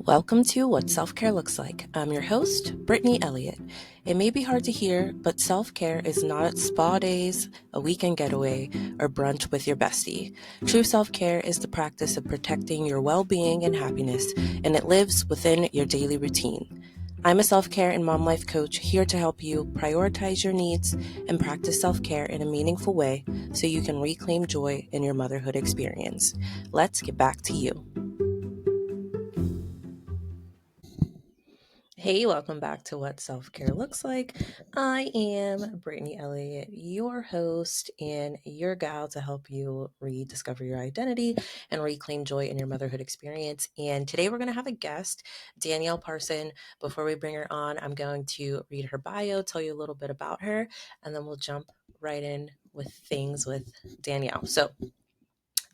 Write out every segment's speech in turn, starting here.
Welcome to What Self-Care Looks Like. I'm your host, Brittany Elliott. It may be hard to hear, but self-care is not spa days, a weekend getaway, or brunch with your bestie. True self-care is the practice of protecting your well-being and happiness, and it lives within your daily routine. I'm a self-care and mom life coach here to help you prioritize your needs and practice self-care in a meaningful way so you can reclaim joy in your motherhood experience. Let's get back to you. Hey, welcome back to What Self-Care Looks Like. I am Brittany Elliott, your host and your gal to help you rediscover your identity and reclaim joy in your motherhood experience. And today we're going to have a guest, Danielle Parson. Before we bring her on, I'm going to read her bio, tell you a little bit about her, and then we'll jump right in with things with Danielle. So,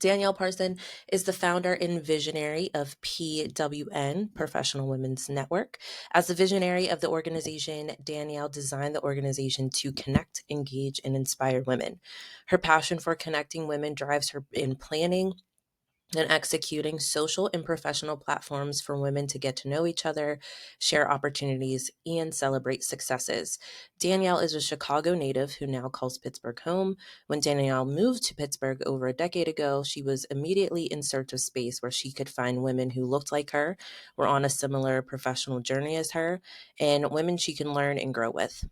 Danielle Parson is the founder and visionary of PWN, Professional Women's Network. As the visionary of the organization, Danielle designed the organization to connect, engage, and inspire women. Her passion for connecting women drives her in planning and executing social and professional platforms for women to get to know each other, share opportunities, and celebrate successes. Danielle is a Chicago native who now calls Pittsburgh home. When Danielle moved to Pittsburgh over a decade ago, she was immediately in search of space where she could find women who looked like her, were on a similar professional journey as her, and women she can learn and grow with.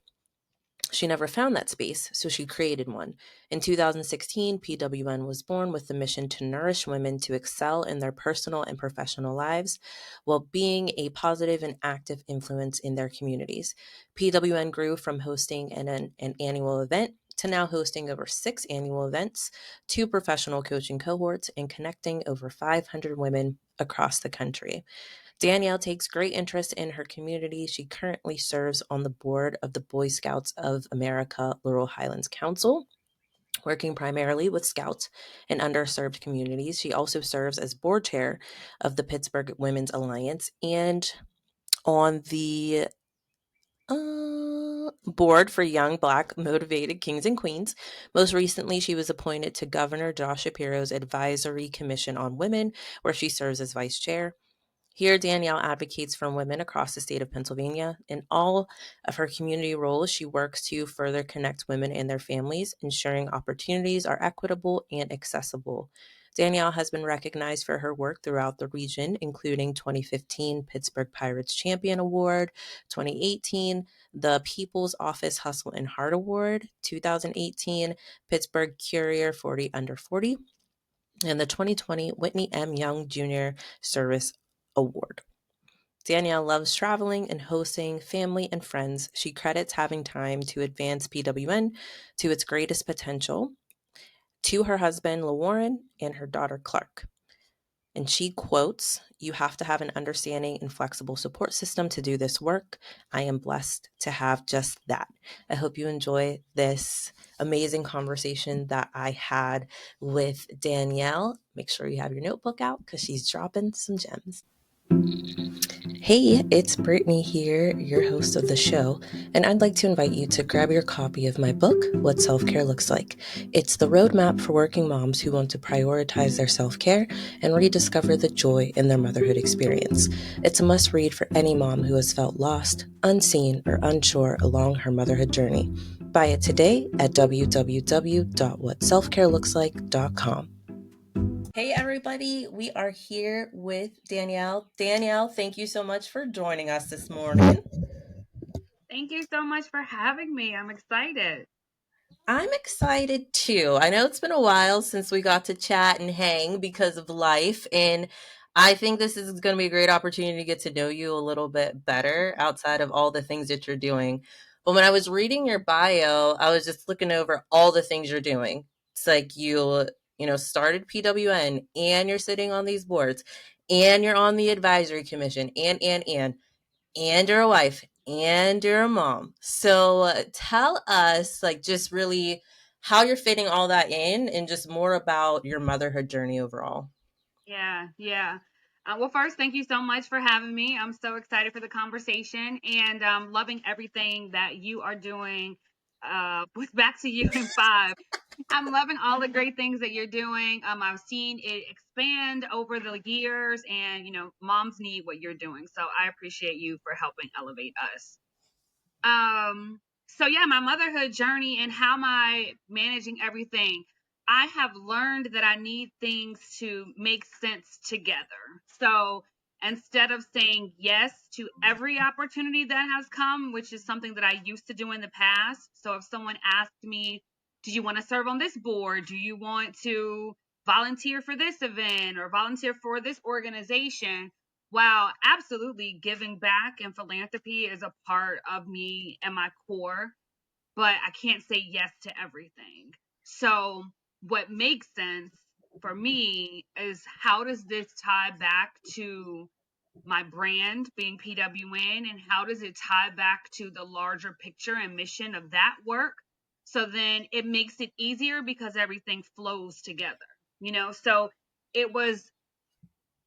She never found that space, so she created one. In 2016, PWN was born with the mission to nourish women to excel in their personal and professional lives while being a positive and active influence in their communities. PWN grew from hosting an annual event to now hosting over 6 annual events, 2 professional coaching cohorts, and connecting over 500 women across the country. Danielle takes great interest in her community. She currently serves on the board of the Boy Scouts of America Laurel Highlands Council, working primarily with Scouts and underserved communities. She also serves as board chair of the Pittsburgh Women's Alliance and on the board for Young Black Motivated Kings and Queens. Most recently, she was appointed to Governor Josh Shapiro's Advisory Commission on Women, where she serves as vice chair. Here, Danielle advocates for women across the state of Pennsylvania. In all of her community roles, she works to further connect women and their families, ensuring opportunities are equitable and accessible. Danielle has been recognized for her work throughout the region, including 2015 Pittsburgh Pirates Champion Award, 2018 the People's Office Hustle and Heart Award, 2018 Pittsburgh Courier 40 Under 40, and the 2020 Whitney M. Young Jr. Service Award. Danielle loves traveling and hosting family and friends. She credits having time to advance PWN to its greatest potential to her husband, LaWarren, and her daughter, Clark. And she quotes, "You have to have an understanding and flexible support system to do this work. I am blessed to have just that." I hope you enjoy this amazing conversation that I had with Danielle. Make sure you have your notebook out because she's dropping some gems. Hey, it's Brittany here, your host of the show, and I'd like to invite you to grab your copy of my book, What Self-Care Looks Like. It's the roadmap for working moms who want to prioritize their self-care and rediscover the joy in their motherhood experience. It's a must-read for any mom who has felt lost, unseen, or unsure along her motherhood journey. Buy it today at www.whatselfcarelooks.com. Hey, everybody. We are here with Danielle. Danielle, thank you so much for joining us this morning. Thank you so much for having me. I'm excited. I'm excited too. I know it's been a while since we got to chat and hang because of life, and I think this is going to be a great opportunity to get to know you a little bit better outside of all the things that you're doing. But when I was reading your bio, I was just looking over all the things you're doing. It's like started PWN and you're sitting on these boards and you're on the advisory commission and you're a wife and you're a mom. So tell us, like, just really how you're fitting all that in and just more about your motherhood journey overall. Yeah. Well, first, thank you so much for having me. I'm so excited for the conversation and loving everything that you are doing with back to you in 5. I'm loving all the great things that you're doing. I've seen it expand over the years, and moms need what you're doing. So I appreciate you for helping elevate us. So yeah, my motherhood journey and how am I managing everything. I have learned that I need things to make sense together. So instead of saying yes to every opportunity that has come, which is something that I used to do in the past. So if someone asked me, do you want to serve on this board? Do you want to volunteer for this event or volunteer for this organization? Wow, absolutely. Giving back and philanthropy is a part of me and my core, but I can't say yes to everything. So, what makes sense for me is how does this tie back to my brand being PWN, and how does it tie back to the larger picture and mission of that work? So then it makes it easier because everything flows together. So it was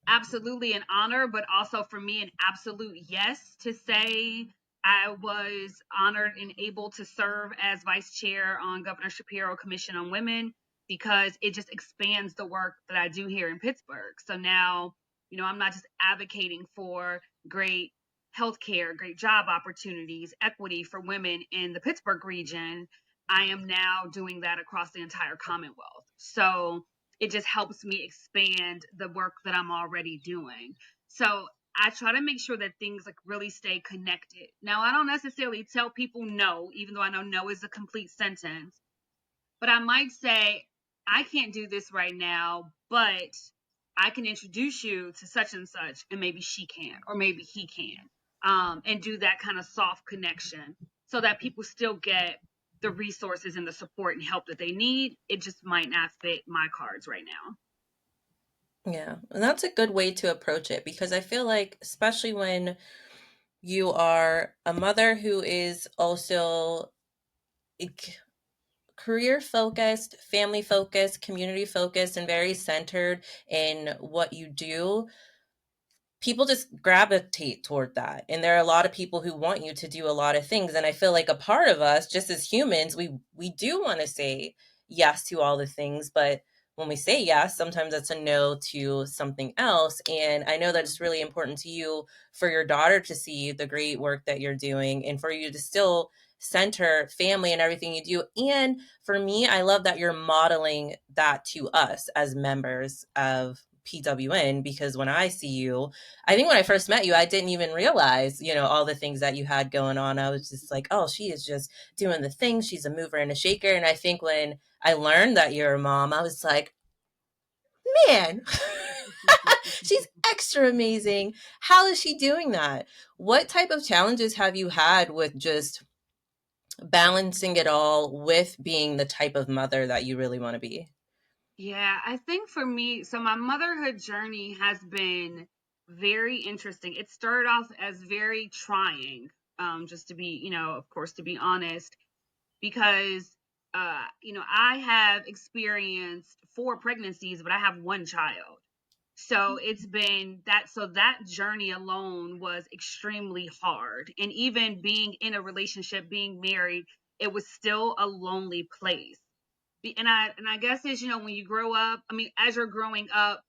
absolutely an honor, but also for me, an absolute yes to say I was honored and able to serve as vice chair on Governor Shapiro Commission on Women because it just expands the work that I do here in Pittsburgh. So now, I'm not just advocating for great healthcare, great job opportunities, equity for women in the Pittsburgh region. I am now doing that across the entire Commonwealth. So it just helps me expand the work that I'm already doing. So I try to make sure that things like really stay connected. Now, I don't necessarily tell people no, even though I know no is a complete sentence, but I might say, I can't do this right now, but I can introduce you to such and such, and maybe she can, or maybe he can, and do that kind of soft connection so that people still get the resources and the support and help that they need. It just might not fit my cards right now. Yeah, and that's a good way to approach it because I feel like, especially when you are a mother who is also career focused, family focused, community focused, and very centered in what you do, people just gravitate toward that. And there are a lot of people who want you to do a lot of things. And I feel like a part of us, just as humans, we do want to say yes to all the things, but when we say yes, sometimes that's a no to something else. And I know that it's really important to you for your daughter to see the great work that you're doing and for you to still center family and everything you do. And for me, I love that you're modeling that to us as members of PWN, because when I see you, I think when I first met you, I didn't even realize, all the things that you had going on. I was just like, oh, she is just doing the things. She's a mover and a shaker. And I think when I learned that you're a mom, I was like, man, she's extra amazing. How is she doing that? What type of challenges have you had with just balancing it all with being the type of mother that you really want to be? Yeah, I think for me, so my motherhood journey has been very interesting. It started off as very trying, just to be, of course, to be honest, because, I have experienced 4 pregnancies, but I have one child. So it's been that, so that journey alone was extremely hard. And even being in a relationship, being married, it was still a lonely place. And I guess is when you grow up, I mean, as you're growing up,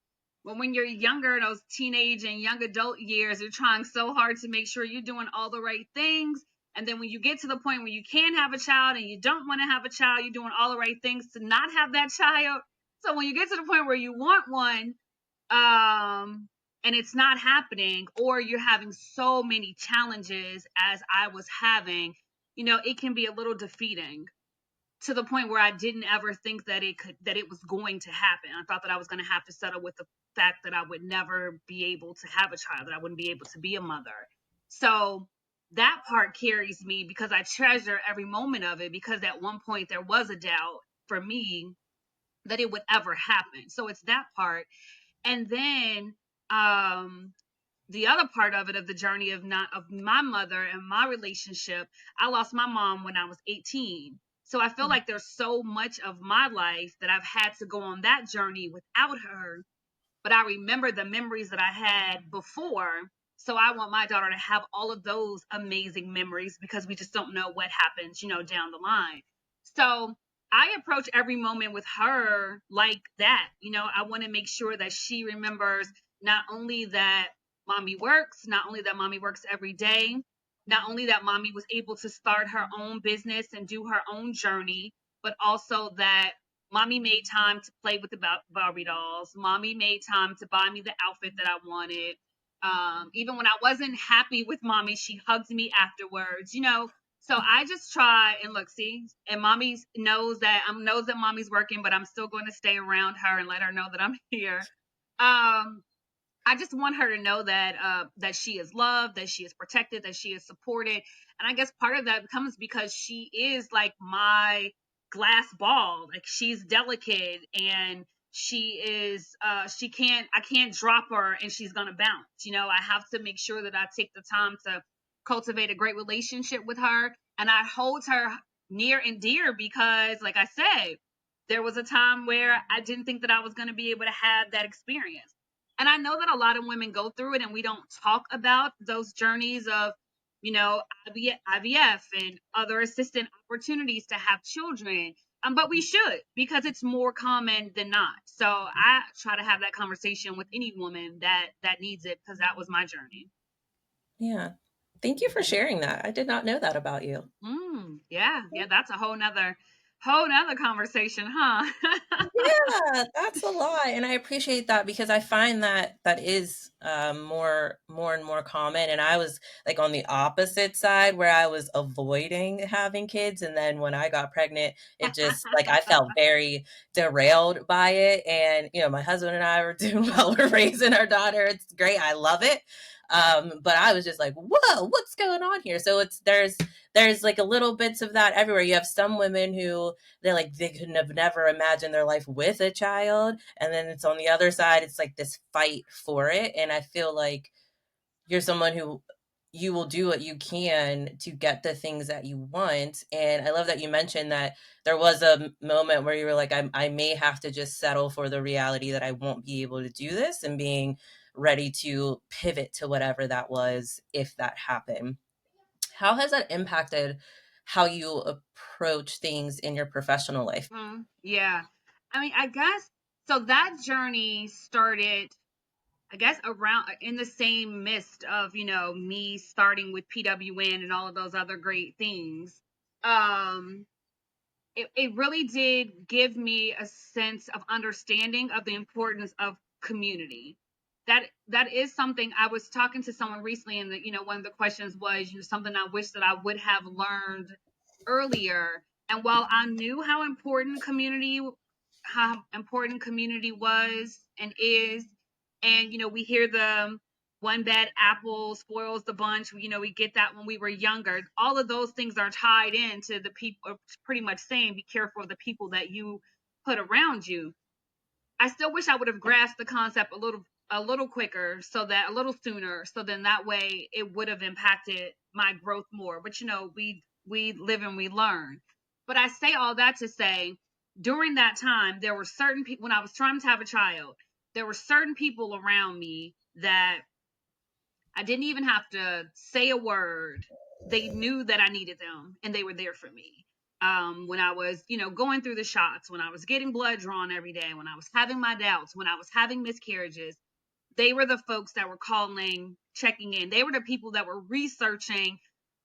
when you're younger, those teenage and young adult years, you're trying so hard to make sure you're doing all the right things. And then when you get to the point where you can have a child and you don't want to have a child, you're doing all the right things to not have that child. So when you get to the point where you want one, and it's not happening, or you're having so many challenges as I was having, it can be a little defeating to the point where I didn't ever think that it was going to happen. I thought that I was going to have to settle with the fact that I would never be able to have a child, that I wouldn't be able to be a mother. So that part carries me because I treasure every moment of it, because at one point there was a doubt for me that it would ever happen. So it's that part. And then um the other part of it, of the journey of not of my mother and my relationship, I lost my mom when I was 18. So I feel like there's so much of my life that I've had to go on that journey without her, but I remember the memories that I had before. So I want my daughter to have all of those amazing memories because we just don't know what happens, down the line. So I approach every moment with her like that. I want to make sure that she remembers not only that mommy works, not only that mommy works every day, not only that mommy was able to start her own business and do her own journey, but also that mommy made time to play with the Barbie dolls. Mommy made time to buy me the outfit that I wanted. Even when I wasn't happy with mommy, she hugged me afterwards. So I just try and look, see, and mommy knows that mommy's working, but I'm still going to stay around her and let her know that I'm here. Um, I just want her to know that she is loved, that she is protected, that she is supported. And I guess part of that comes because she is like my glass ball. Like she's delicate and I can't drop her and she's gonna bounce. I have to make sure that I take the time to cultivate a great relationship with her, and I hold her near and dear because, like I said, there was a time where I didn't think that I was going to be able to have that experience. And I know that a lot of women go through it and we don't talk about those journeys of, IVF and other assistant opportunities to have children. But we should, because it's more common than not. So I try to have that conversation with any woman that needs it, because that was my journey. Yeah. Thank you for sharing that. I did not know that about you. Yeah, that's a whole nother conversation, huh? Yeah, that's a lot, and I appreciate that because I find that that is more and more common. And I was like on the opposite side where I was avoiding having kids, and then when I got pregnant, it just like I felt very derailed by it. And my husband and I were doing well. We're raising our daughter. It's great. I love it. But I was just like, whoa, what's going on here? So there's like a little bits of that everywhere. You have some women who they could have never imagined their life with a child, and then it's on the other side, it's like this fight for it. And I feel like you're someone who you will do what you can to get the things that you want. And I love that you mentioned that there was a moment where you were like, I may have to just settle for the reality that I won't be able to do this, and being ready to pivot to whatever that was if that happened. How has that impacted how you approach things in your professional life? Yeah. I mean, I guess so. That journey started, I guess, around in the same mist of, me starting with PWN and all of those other great things. Um, it really did give me a sense of understanding of the importance of community. That is something. I was talking to someone recently, and one of the questions was, something I wish that I would have learned earlier. And while I knew how important community was and is, and we hear the one bad apple spoils the bunch. We get that when we were younger. All of those things are tied into the people, pretty much saying, be careful of the people that you put around you. I still wish I would have grasped the concept a little quicker, so that a little sooner, so then that way it would have impacted my growth more. But we live and we learn. But I say all that to say, during that time, there were certain people, when I was trying to have a child, there were certain people around me that I didn't even have to say a word. They knew that I needed them, and they were there for me. When I was, going through the shots, when I was getting blood drawn every day, when I was having my doubts, when I was having miscarriages, they were the folks that were calling, checking in. They were the people that were researching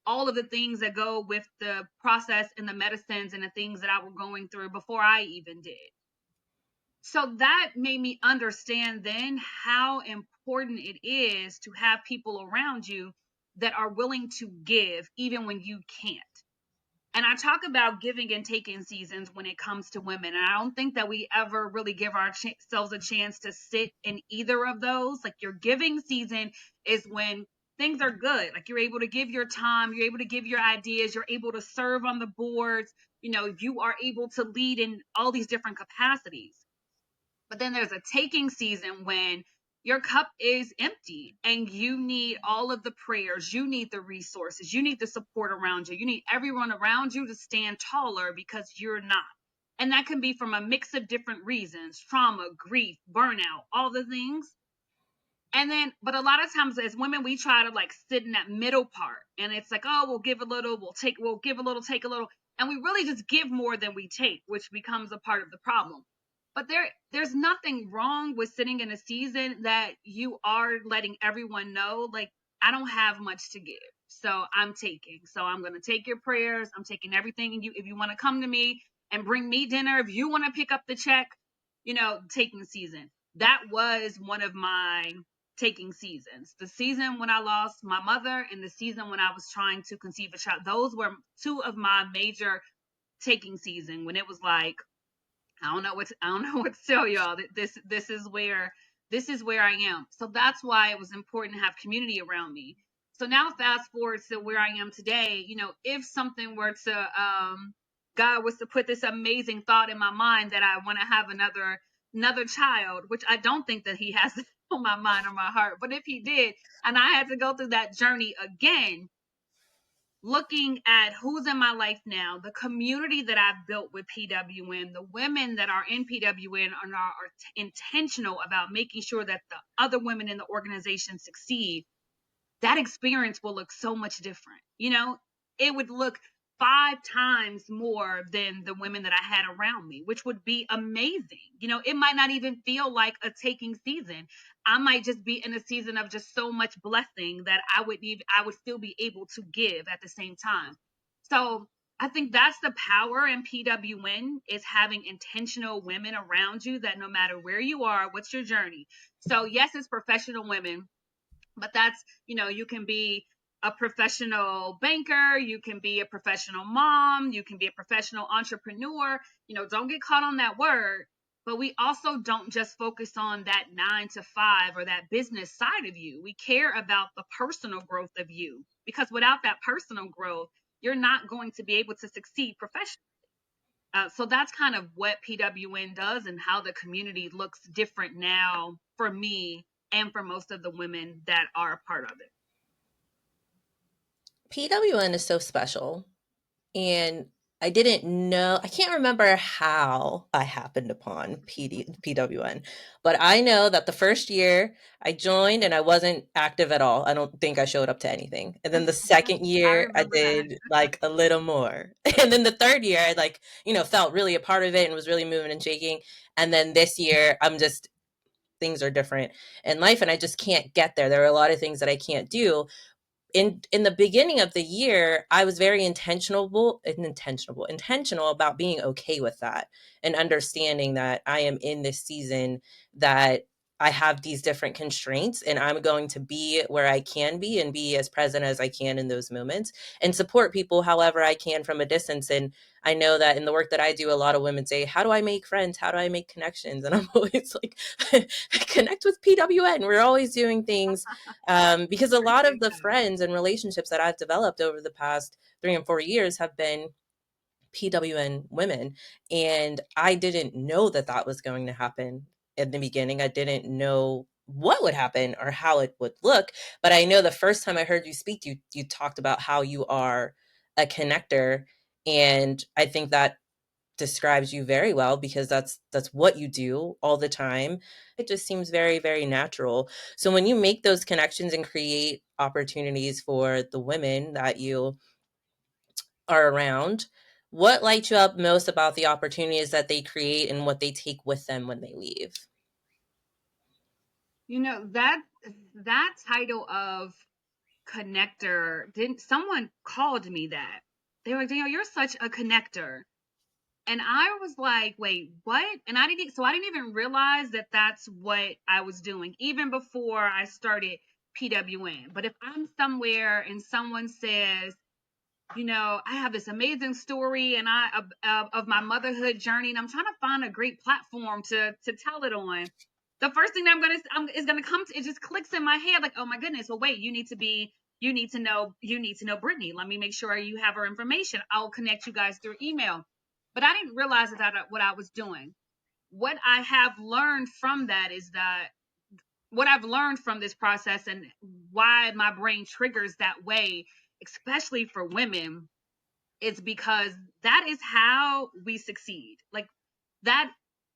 all of the things that go with the process and the medicines and the things that I were going through before I even did. So that made me understand then how important it is to have people around you that are willing to give even when you can't. And I talk about giving and taking seasons when it comes to women. And I don't think that we ever really give ourselves a chance to sit in either of those. Like, your giving season is when things are good. Like, you're able to give your time, you're able to give your ideas, you're able to serve on the boards, you are able to lead in all these different capacities. But then there's a taking season when your cup is empty and you need all of the prayers, you need the resources, you need the support around you, you need everyone around you to stand taller because you're not. And that can be from a mix of different reasons: trauma, grief, burnout, all the things. And then, but a lot of times as women, we try to like sit in that middle part, and it's like, oh, we'll give a little, we'll give a little, take a little, and we really just give more than we take, which becomes a part of the problem. But there's nothing wrong with sitting in a season that you are letting everyone know, like, I don't have much to give, so I'm taking. So I'm gonna take your prayers. I'm taking everything. And you, if you want to come to me and bring me dinner, if you want to pick up the check, taking season. That was one of my taking seasons. The season when I lost my mother and the season when I was trying to conceive a child. Those were two of my major taking season, when it was like, I don't know what to tell y'all. This is where I am. So that's why it was important to have community around me. So now fast forward to where I am today, if something were to God was to put this amazing thought in my mind that I want to have another child, which I don't think that he has on my mind or my heart, but if he did, and I had to go through that journey again, looking at who's in my life now, the community that I've built with PWN, the women that are in PWN are intentional about making sure that the other women in the organization succeed, that experience will look so much different. It would look 5 times more than the women that I had around me, which would be amazing. It might not even feel like a taking season. I might just be in a season of just so much blessing that I would still be able to give at the same time. So I think that's the power in PWN, is having intentional women around you that no matter where you are, what's your journey. So yes, it's professional women, but that's, you can be a professional banker, you can be a professional mom, you can be a professional entrepreneur. Don't get caught on that word. But we also don't just focus on that 9 to 5 or that business side of you. We care about the personal growth of you, because without that personal growth, you're not going to be able to succeed professionally. So that's kind of what PWN does, and how the community looks different now for me and for most of the women that are a part of it. PWN is so special. And I didn't know, I can't remember how I happened upon PWN, but I know that the first year I joined and I wasn't active at all. I don't think I showed up to anything. And then the second I year I remember that. did like a little more. And then the third year I like, felt really a part of it and was really moving and shaking. And then this year I'm just, things are different in life and I just can't get there. There are a lot of things that I can't do. In the beginning of the year, I was very intentional about being okay with that and understanding that I am in this season, that I have these different constraints and I'm going to be where I can be and be as present as I can in those moments and support people however I can from a distance. And I know that in the work that I do, a lot of women say, how do I make friends? How do I make connections? And I'm always like, connect with PWN. We're always doing things because a lot of Appreciate the that. friends and relationships that I've developed over the past 3 and 4 years have been PWN women. And I didn't know that that was going to happen in the beginning. I didn't know what would happen or how it would look. But I know the first time I heard you speak, you talked about how you are a connector. And I think that describes you very well because that's what you do all the time. It just seems very, very natural. So when you make those connections and create opportunities for the women that you are around, what lights you up most about the opportunities that they create and what they take with them when they leave? That title of connector, didn't someone called me that? They were like, Danielle, you're such a connector. And I was like, wait, what? And I didn't even realize that that's what I was doing even before I started PWN. But if I'm somewhere and someone says, I have this amazing story and of my motherhood journey, and I'm trying to find a great platform to tell it on. The first thing that is gonna come to, it just clicks in my head like, oh my goodness, well wait, you need to know Brittany. Let me make sure you have her information. I'll connect you guys through email. But I didn't realize that what I was doing. What I have learned from that is that what I've learned from this process and why my brain triggers that way, especially for women, is because that is how we succeed. Like that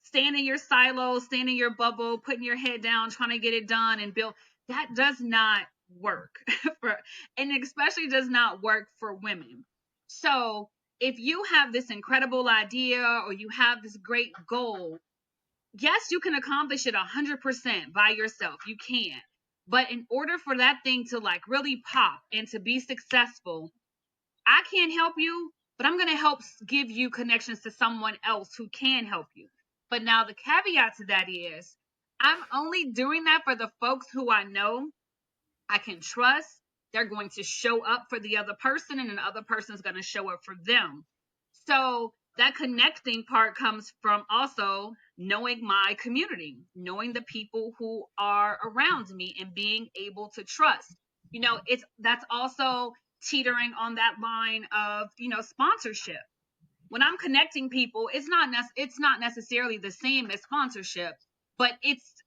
staying in your silo, staying in your bubble, putting your head down, trying to get it done and build. That does not work for, and especially does not work for women. So if you have this incredible idea or you have this great goal, yes, you can accomplish it 100% by yourself. You can. But in order for that thing to like really pop and to be successful, I can't help you, but I'm going to help give you connections to someone else who can help you. But now the caveat to that is I'm only doing that for the folks who I know I can trust. They're going to show up for the other person, and the other person is going to show up for them. So that connecting part comes from also knowing my community, knowing the people who are around me, and being able to trust. It's that's also teetering on that line of sponsorship. When I'm connecting people, it's not necessarily the same as sponsorship, but it's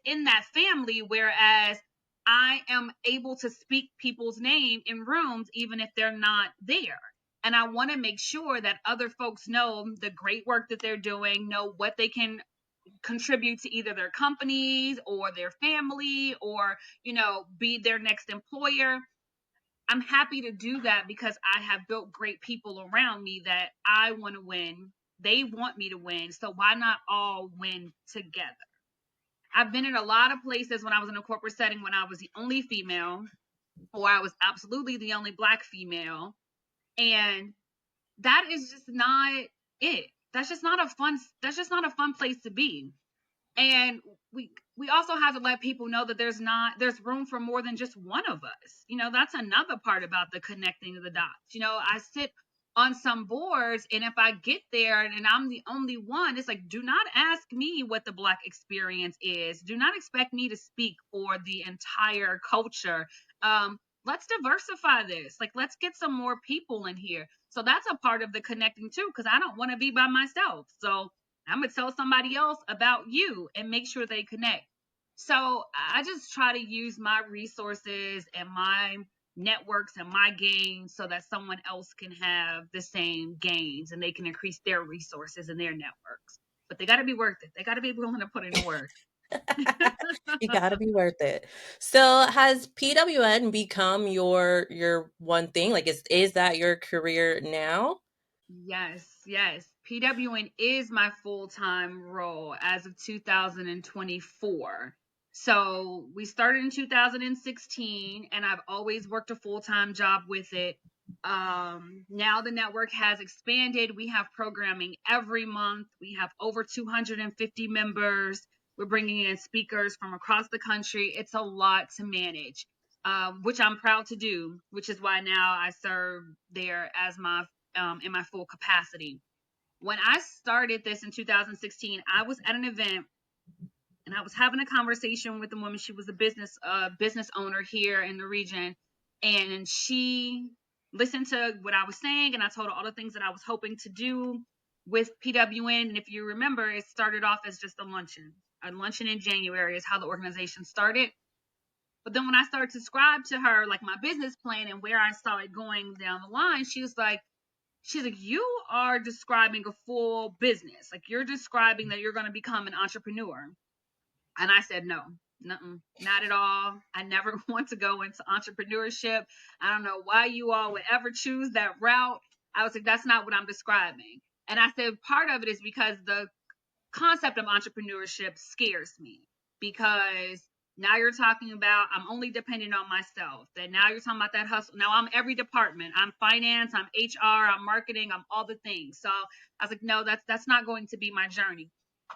in that family. Whereas I am able to speak people's name in rooms even if they're not there. And I want to make sure that other folks know the great work that they're doing, know what they can contribute to either their companies or their family, or be their next employer. I'm happy to do that because I have built great people around me that I want to win. They want me to win. So why not all win together? I've been in a lot of places when I was in a corporate setting when I was the only female, or I was absolutely the only Black female. And that is just not it. That's just not a fun place to be. And we also have to let people know that there's room for more than just one of us. That's another part about the connecting of the dots. I sit on some boards, and if I get there and I'm the only one, it's like, do not ask me what the Black experience is. Do not expect me to speak for the entire culture. Let's diversify this. Like, let's get some more people in here. So that's a part of the connecting too, because I don't want to be by myself. So I'm going to tell somebody else about you and make sure they connect. So I just try to use my resources and my networks and my gains so that someone else can have the same gains and they can increase their resources and their networks. But they got to be worth it. They got to be willing to put in the work. You gotta be worth it. So has PWN become your one thing? Like is that your career now? Yes, yes. PWN is my full-time role as of 2024. So we started in 2016, and I've always worked a full-time job with it. Now the network has expanded. We have programming every month. We have over 250 members. We're bringing in speakers from across the country. It's a lot to manage, which I'm proud to do, which is why now I serve there as my in my full capacity. When I started this in 2016, I was at an event and I was having a conversation with a woman. She was a business owner here in the region, and she listened to what I was saying, and I told her all the things that I was hoping to do with PWN. And if you remember, it started off as just a luncheon. A luncheon in January is how the organization started. But then when I started to describe to her like my business plan and where I saw it going down the line, she's like, you are describing a full business. Like, you're describing that you're going to become an entrepreneur. And I said, no, not at all. I never want to go into entrepreneurship. I don't know why you all would ever choose that route. I was like, that's not what I'm describing. And I said, part of it is because the concept of entrepreneurship scares me, because now you're talking about I'm only dependent on myself. That now you're talking about that hustle. Now I'm every department. I'm finance, I'm HR, I'm marketing, I'm all the things. So I was like, no, that's not going to be my journey.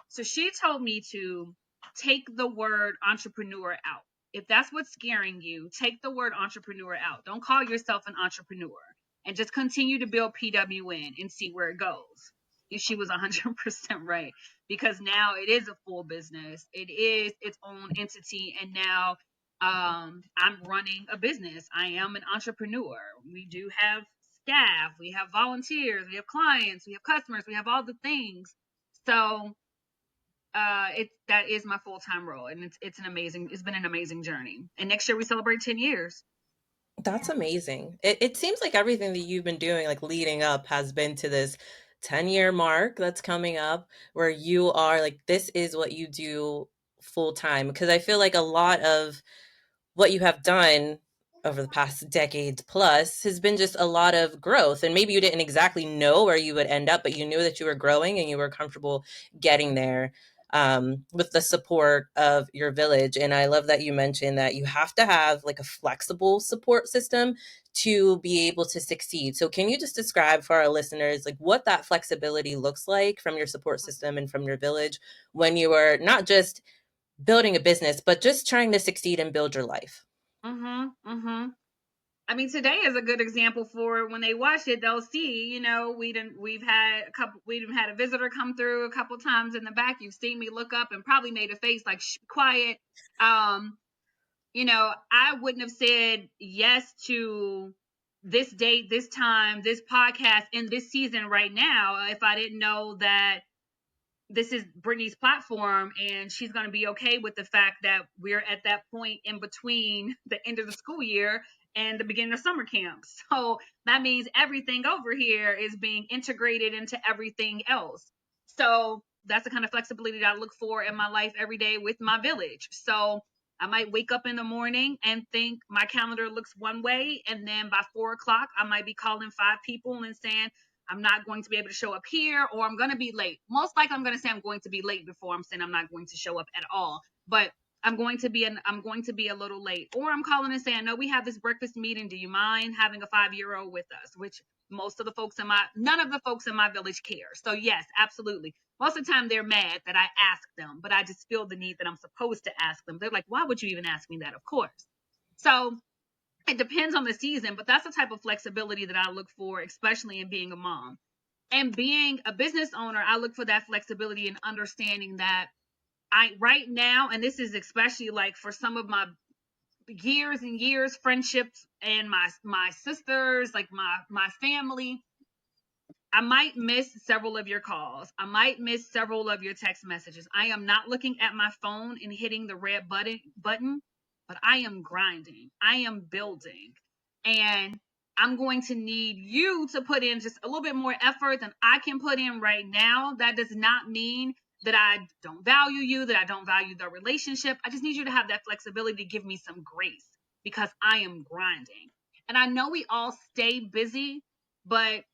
So she told me to take the word entrepreneur out. If that's what's scaring you, take the word entrepreneur out. Don't call yourself an entrepreneur, and just continue to build PWN and see where it goes. And she was 100% right, because now it is a full business. It is its own entity. And now I'm running a business. I am an entrepreneur. We do have staff, we have volunteers, we have clients, we have customers, we have all the things. So that is my full-time role, and it's been an amazing journey. And next year we celebrate 10 years. That's amazing. It seems like everything that you've been doing, like leading up, has been to 10-year mark that's coming up where you are like, this is what you do full time? Because I feel like a lot of what you have done over the past decades plus has been just a lot of growth. And maybe you didn't exactly know where you would end up, but you knew that you were growing and you were comfortable getting there, with the support of your village. And I love that you mentioned that you have to have like a flexible support system to be able to succeed. So can you just describe for our listeners like what that flexibility looks like from your support system and from your village when you are not just building a business, but just trying to succeed and build your life? Mhm. Mhm. I mean, today is a good example for when they watch it, they'll see, we've had a visitor come through a couple times in the back. You've seen me look up and probably made a face like, shh, quiet. Um, I wouldn't have said yes to this date, this time, this podcast in this season right now if I didn't know that this is Brittany's platform and she's going to be okay with the fact that we're at that point in between the end of the school year and the beginning of summer camp. So that means everything over here is being integrated into everything else. So that's the kind of flexibility that I look for in my life every day with my village. So I might wake up in the morning and think my calendar looks one way, and then by 4 o'clock, I might be calling 5 people and saying, I'm not going to be able to show up here, or I'm going to be late. Most likely, I'm going to say I'm going to be late before I'm saying I'm not going to show up at all. But I'm going to be a little late, or I'm calling and saying, no, we have this breakfast meeting. Do you mind having a 5-year-old with us? Which none of the folks in my village care. So yes, absolutely. Most of the time they're mad that I ask them, but I just feel the need that I'm supposed to ask them. They're like, why would you even ask me that? Of course. So it depends on the season, but that's the type of flexibility that I look for, especially in being a mom. And being a business owner, I look for that flexibility and understanding that right now, and this is especially like for some of my years and years friendships and my sisters, like my family, I might miss several of your calls. I might miss several of your text messages. I am not looking at my phone and hitting the red button, but I am grinding. I am building. And I'm going to need you to put in just a little bit more effort than I can put in right now. That does not mean that I don't value you, that I don't value the relationship. I just need you to have that flexibility to give me some grace because I am grinding. And I know we all stay busy, but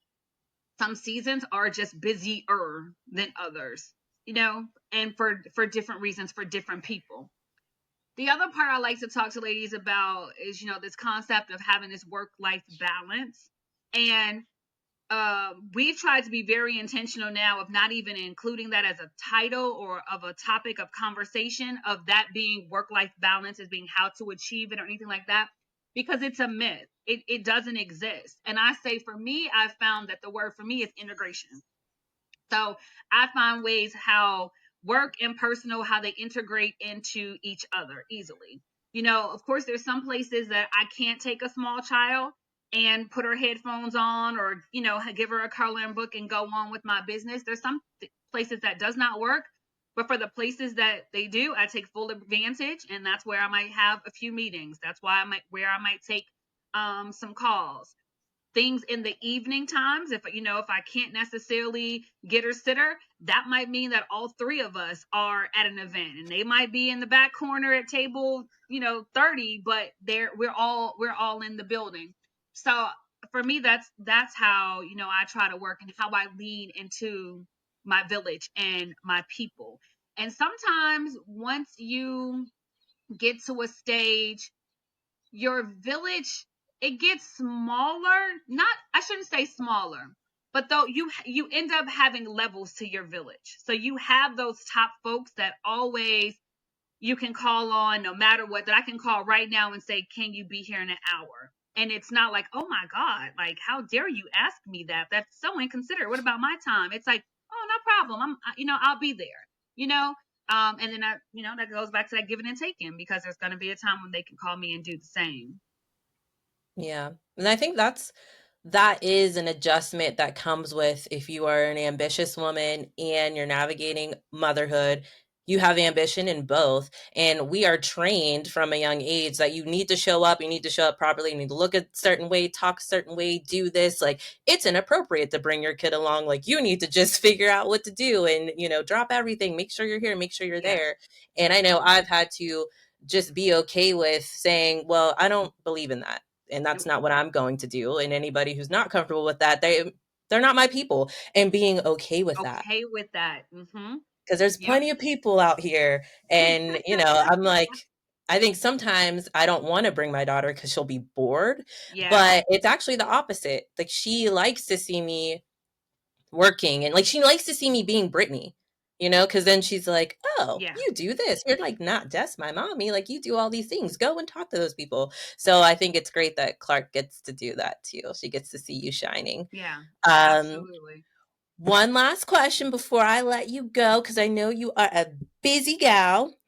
some seasons are just busier than others, and for different reasons for different people. The other part I like to talk to ladies about is, this concept of having this work life balance. And we've tried to be very intentional now of not even including that as a title or of a topic of conversation, of that being work life balance as being how to achieve it or anything like that, because it's a myth. It doesn't exist. And I say, for me, I've found that the word for me is integration. So I find ways how work and personal, how they integrate into each other easily. Of course, there's some places that I can't take a small child and put her headphones on, or, give her a coloring book and go on with my business. There's some places that does not work. But for the places that they do, I take full advantage. And that's where I might have a few meetings. That's where I might take some calls, things in the evening times. If I can't necessarily get her sitter, that might mean that all three of us are at an event, and they might be in the back corner at table 30, but we're all in the building. So for me, that's how I try to work, and how I lean into my village and my people. And sometimes once you get to a stage, your village, it gets smaller. Not, I shouldn't say smaller, but though you end up having levels to your village. So you have those top folks that always you can call on no matter what, that I can call right now and say, can you be here in an hour? And it's not like, oh my God, like, how dare you ask me that? That's so inconsiderate. What about my time? It's like, oh, no problem. I'll be there, you know? And then that goes back to that giving and taking, because there's going to be a time when they can call me and do the same. Yeah. And I think that is an adjustment that comes with if you are an ambitious woman and you're navigating motherhood You have ambition in both. And we are trained from a young age that you need to show up, you need to show up properly, you need to look a certain way, talk a certain way, do this. Like, it's inappropriate to bring your kid along. Like, you need to just figure out what to do and, drop everything, make sure you're here, make sure you're Yes. there. And I know I've had to just be okay with saying, well, I don't believe in that. And that's Nope. not what I'm going to do. And anybody who's not comfortable with that, they're not my people. And being okay with that, Okay with that. Mm-hmm. because there's Yep. plenty of people out here. And I'm like, I think sometimes I don't want to bring my daughter because she'll be bored, Yeah. but it's actually the opposite. Like, she likes to see me working, and like she likes to see me being Brittany, because then she's like, oh, Yeah. you do this, you're like not just my mommy, like you do all these things, go and talk to those people. So I think it's great that Clark gets to do that too. She gets to see you shining. Yeah. um Absolutely. one last question before I let you go, because I know you are a busy gal.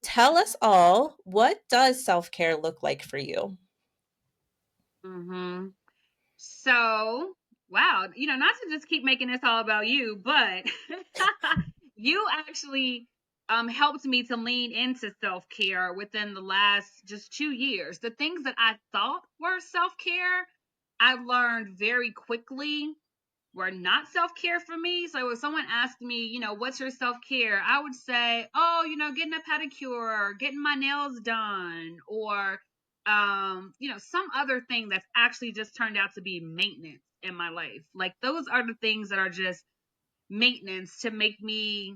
Tell us all, what does self care look like for you? Mm-hmm. So, wow, not to just keep making this all about you, but you actually helped me to lean into self-care within the last just 2 years. The things that I thought were self-care, I learned very quickly were not self-care for me. So if someone asked me, what's your self-care? I would say, oh, getting a pedicure, or getting my nails done, or some other thing that's actually just turned out to be maintenance in my life. Like, those are the things that are just maintenance to make me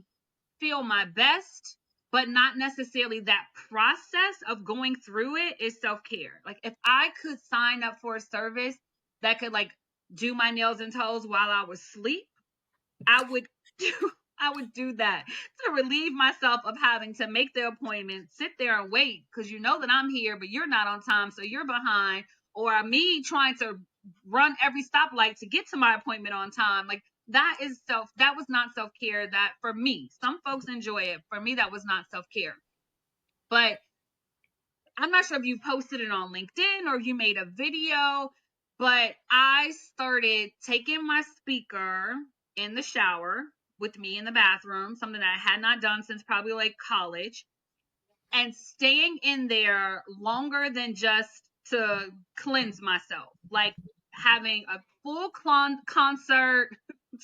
feel my best, but not necessarily that process of going through it is self care. Like, if I could sign up for a service that could, like, do my nails and toes while I was asleep, I would do. I would do that to relieve myself of having to make the appointment, sit there and wait because you know that I'm here, but you're not on time, so you're behind, or me trying to run every stoplight to get to my appointment on time. Like, that was not self-care. That, for me, some folks enjoy it. For me, that was not self-care. But I'm not sure if you posted it on LinkedIn or you made a video, but I started taking my speaker in the shower with me in the bathroom, something that I had not done since probably like college, and staying in there longer than just to cleanse myself, like having a full concert,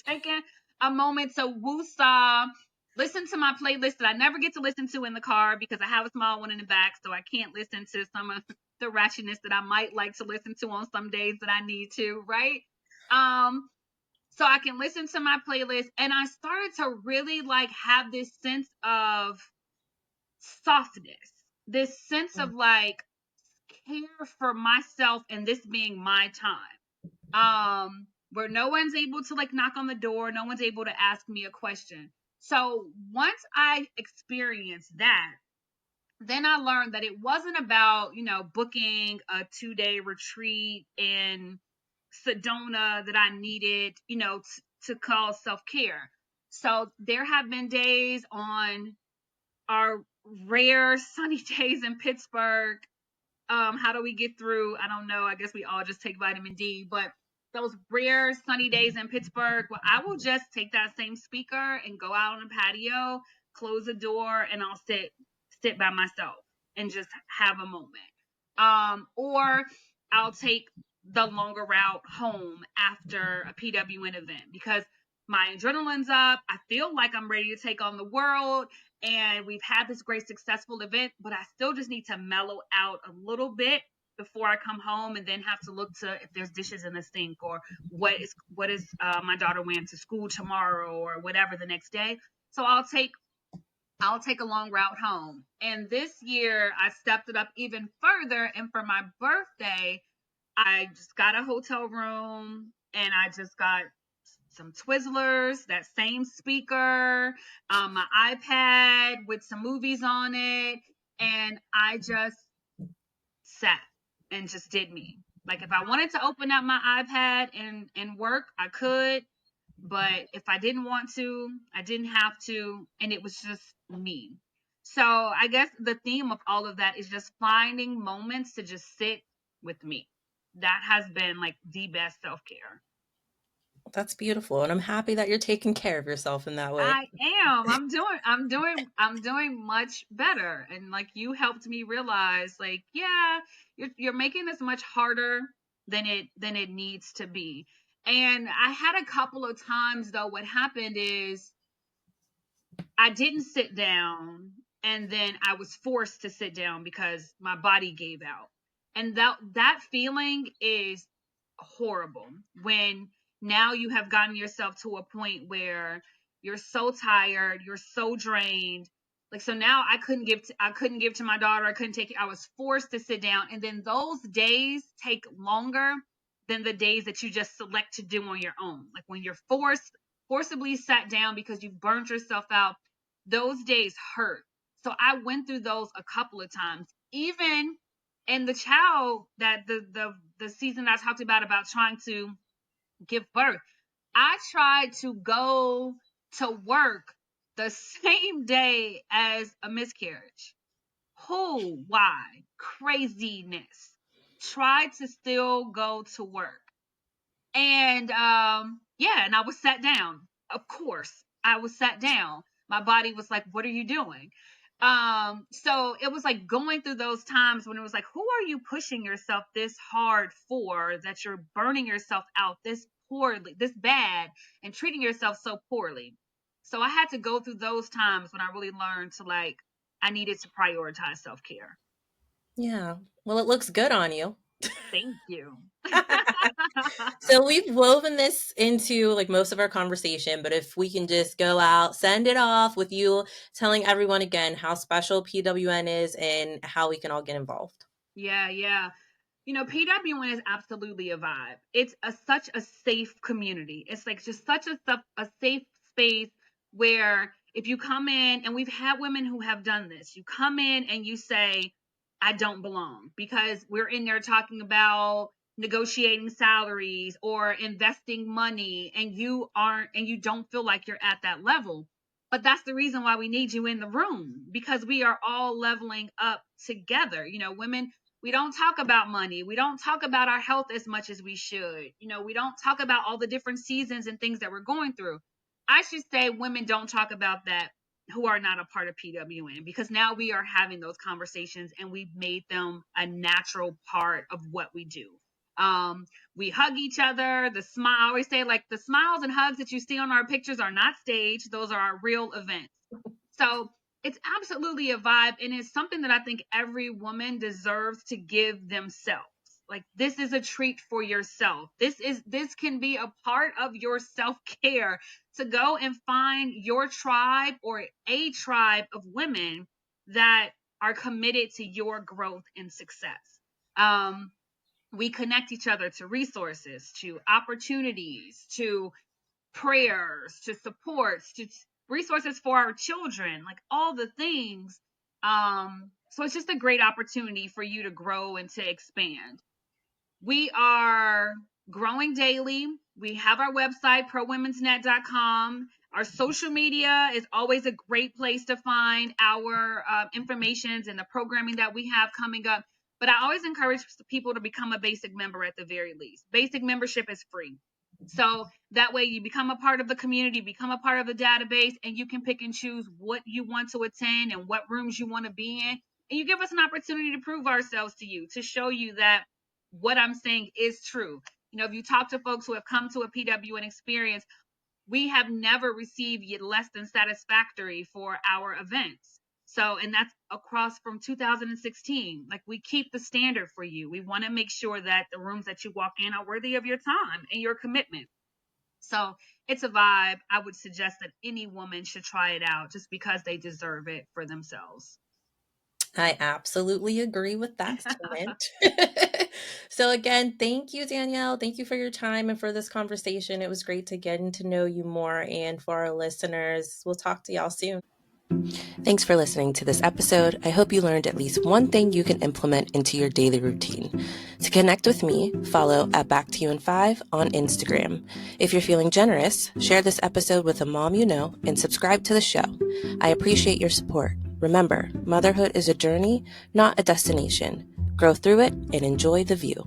taking a moment to woosah, listen to my playlist that I never get to listen to in the car because I have a small one in the back, so I can't listen to some of the ratchetness that I might like to listen to on some days that I need to, right? Um, so I can listen to my playlist, and I started to really like have this sense of softness, this sense of like care for myself and this being my time. Where no one's able to like knock on the door, no one's able to ask me a question. So once I experienced that, then I learned that it wasn't about, booking a 2-day retreat in Sedona that I needed, to call self care. So there have been days on our rare sunny days in Pittsburgh. How do we get through? I don't know. I guess we all just take vitamin D, but those rare sunny days in Pittsburgh, well, I will just take that same speaker and go out on a patio, close the door, and I'll sit by myself and just have a moment. Or I'll take the longer route home after a PWN event because my adrenaline's up. I feel like I'm ready to take on the world, and we've had this great successful event, but I still just need to mellow out a little bit before I come home and then have to look to if there's dishes in the sink or what is my daughter wearing to school tomorrow or whatever the next day. So I'll take a long route home. And this year I stepped it up even further, and for my birthday I just got a hotel room and I just got some Twizzlers, that same speaker, my iPad with some movies on it, and I just sat and just did me. Like, if I wanted to open up my iPad and work, I could, but if I didn't want to, I didn't have to, and it was just me. So I guess the theme of all of that is just finding moments to just sit with me. That has been like the best self care. That's beautiful. And I'm happy that you're taking care of yourself in that way. I am. I'm doing much better. And like you helped me realize like, yeah, you're making this much harder than it needs to be. And I had a couple of times though what happened is I didn't sit down and then I was forced to sit down because my body gave out. And that feeling is horrible when now you have gotten yourself to a point where you're so tired, you're so drained. Like so now I couldn't give to my daughter, I couldn't take it. I was forced to sit down and then those days take longer than the days that you just select to do on your own. Like when you're forcibly sat down because you burned yourself out, those days hurt. So I went through those a couple of times. Even in the child that the season I talked about trying to give birth, I tried to go to work the same day as a miscarriage. Who? Why? Craziness. Tried to still go to work. And yeah, and I was sat down. Of course, I was sat down. My body was like, "What are you doing?" So it was like going through those times when it was like, who are you pushing yourself this hard for that you're burning yourself out this poorly, this bad, and treating yourself so poorly? So I had to go through those times when I really learned to like I needed to prioritize self-care. Yeah. Well, it looks good on you. Thank you. So we've woven this into like most of our conversation, but if we can just go out, send it off with you telling everyone again how special PWN is and how we can all get involved. Yeah, yeah. PWN is absolutely a vibe. It's such a safe community. It's like just such a safe space where if you come in, and we've had women who have done this, you come in and you say, I don't belong because we're in there talking about negotiating salaries or investing money and you don't feel like you're at that level. But that's the reason why we need you in the room because we are all leveling up together. Women, we don't talk about money. We don't talk about our health as much as we should. We don't talk about all the different seasons and things that we're going through. I should say women don't talk about that who are not a part of PWN because now we are having those conversations and we've made them a natural part of what we do. Um, we hug each other. I always say like the smiles and hugs that you see on our pictures are not staged. Those are our real events. So it's absolutely a vibe, and it's something that I think every woman deserves to give themselves. Like this is a treat for yourself. This can be a part of your self-care to go and find your tribe or a tribe of women that are committed to your growth and success. Um, we connect each other to resources, to opportunities, to prayers, to supports, to resources for our children, like all the things. So it's just a great opportunity for you to grow and to expand. We are growing daily. We have our website, prowomensnet.com. Our social media is always a great place to find our informations and the programming that we have coming up. But I always encourage people to become a basic member at the very least. Basic membership is free. So that way you become a part of the community, become a part of the database, and you can pick and choose what you want to attend and what rooms you want to be in. And you give us an opportunity to prove ourselves to you, to show you that what I'm saying is true. If you talk to folks who have come to a PWN experience, we have never received yet less than satisfactory for our events. So, and that's across from 2016. Like we keep the standard for you. We want to make sure that the rooms that you walk in are worthy of your time and your commitment. So it's a vibe. I would suggest that any woman should try it out just because they deserve it for themselves. I absolutely agree with that statement. So, again, thank you, Danielle. Thank you for your time and for this conversation. It was great to get to know you more. And for our listeners, we'll talk to y'all soon. Thanks for listening to this episode. I hope you learned at least one thing you can implement into your daily routine. To connect with me, follow at Back to You in 5 on Instagram. If you're feeling generous, share this episode with a mom you know and subscribe to the show. I appreciate your support. Remember, motherhood is a journey, not a destination. Grow through it and enjoy the view.